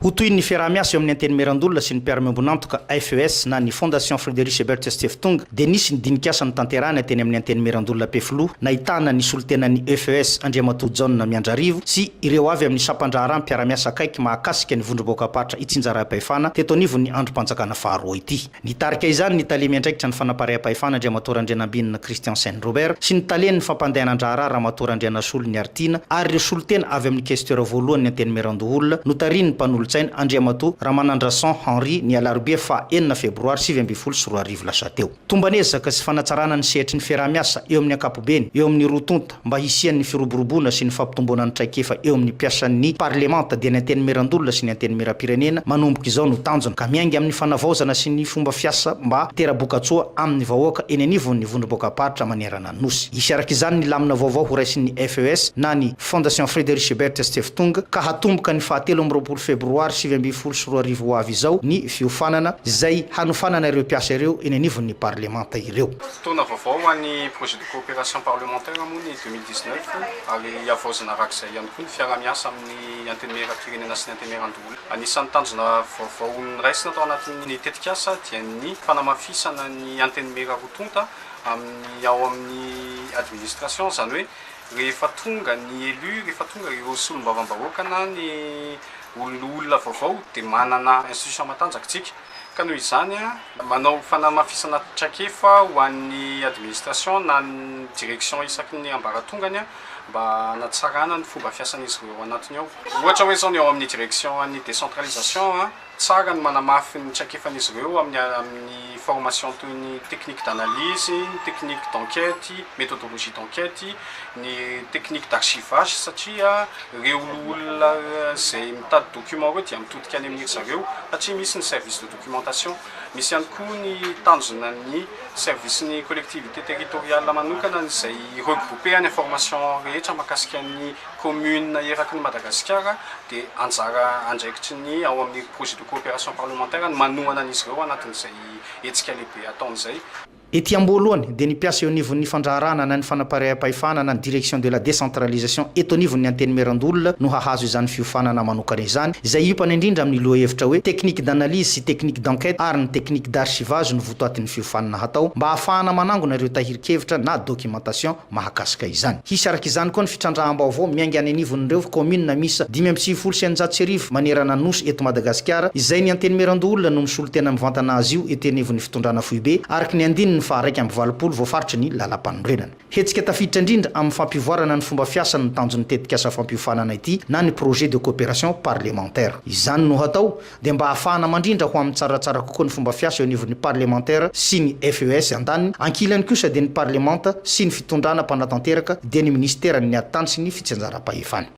Toy ny fiarahamiasa eo amin'ny anteny Merandolona sy ny mpiara-miombonantoka FES na ny Fondation Frédéric Ebert Stiftung dia nisy ny dinikasa ny tanterahana teny amin'ny anteny Merandolona Pefilo nahitana ny solotenan'ny FES Andriamatoa John Miandrarivo sy ireo avy amin'ny sapandraharaha mpiara-miasa akaiky mahakasika ny vondrom-boakapatra Itsinjaram-pahefana teto anivon'ny androm-panjakana faharoa ity. Nitarika izany ny talemy andraikitra ny fanaparia-pahefana Andriamatoa Randrianambinina Christian Saint Robert sy ny talen'ny fampandehanandraharaha Ramatoa Randrianasolo ny Artina ary ireo solotena avy amin'ny questeur voalohany ny anteny Merandolona notariny mpanolotsaina Andriamatoa Ramanandrason Henri ny alarobia fa 9 febroary 2024 lasa teo. Tombanezaka sy fanatsarana ny sehatry ny fiarahamiasa eo amin'ny ankapobeny eo amin'ny rotonta mba hisian'ny firoborobona sy ny fampitomboana ny traikefa eo amin'ny piasan'ny parlemanta dia ny anteny Merandolona sy ny anteny Merapirenena manomboka izao no tanjona ka miainga amin'ny fanavaozana sy ny fomba fiasa mba tera-bokatsoa amin'ny vahoaka eny anivon'ny vondrom-boakapatra manerana nosy. Isiaraka izany ny lamina vaovao ho raisin'ny FES na ny Fondation Frédéric Ebert Stiftung ka hatomboka ny 7 febroary 2024 ho avy izao ny fiofanana izay hanofanana ireo mpiasa ireo eny anivon'ny parlemanta ireo. Fotoana vaovao any projet de coopération parlementaire amony 2019 ary avaozana arak'izay ihany koa ny fiarahamiasa amin'ny anteny Merapirenena sy ny anteny Merandolona. Anisan'ny tanjona vaovao niraisina tao anatin'ny tetikasa dia ny fanamafisana ny anteny Merarotonta ao amin'ny administration, zany hoe rehefa tonga ny élu, rehefa tonga ireo solombavam-bahoaka na ny olona vaovao dia manana institution matanjaka tsika. Ka noho izany manao fanamafisana traikefa ho an'ny administration na ny direction isaky ny ambaratongany mba hanatsarana ny fomba fiasan'izy ireo anatiny ao. Ohatra hoe zao ny ao amin'ny direction ny décentralisation tsara ny manamafy ny traikefan'izy ireo amin'ny formation toy ny technique d'analyse, ny technique d'enquête, méthodologie d'enquête, ny technique d'archivage satria ireo olona izay mitady document ireo dia mitodika any amin'iry zareo satria misy ny service de documentation, misy ihany koa ny tanjona ny service ny collectivité territoriale manokana izay regroupé any information rehetra mahakasika ny commune eraky ny Madagasikara dia anjara andraikitry ny ao amin'ny projet de coopération parlementaire ny manohana an'izy ireo anatin'izay hetsika lehibe ataon'izay. Ety amboalohany dia nipiasa eo anivon'ny fandraharahana na ny fanaparia-pahefana na ny direction de la décentralisation eto anivon'ny anteny Merandolona no hahazo izany fiofanana manokana izany izay hiopana indrindra amin'ny loha hevitra hoe technique d'analyse sy technique d'enquête ary ny technique d'archivage no votoatin'ny fiofanana hatao mba hahafahana manangona ireo tahirikevitra na documentation mahakasika izany. Hisy araka izany koa ny fitrandram-baovao miainga any anivon'ireo commune misa 590 manerana nosy eto Madagasikara izay ny anteny Merandolona no misolotena mivantana azy io eto anivon'ny fitondrana foibe araky ny andininy fa raiky amby 20 voafaritry ny lalam-panorenana. Hetsika tafiditra indrindra amin'ny fampivoarana ny fomba fiasana ny tanjon'ny tetikasa fampiofanana ity na ny projet de coopération parlementaire. Izany no hatao dia mba hahafahana mandrindra ho amin'ny tsaratsara kokoa ny fomba fiasa eo anivon'ny parlementaire sy ny FES andaniny ankilany kosa dia ny parlemanta sy ny fitondrana mpanatanteraka dia ny ministera ny atany sy ny fitsinjaram-pahefana.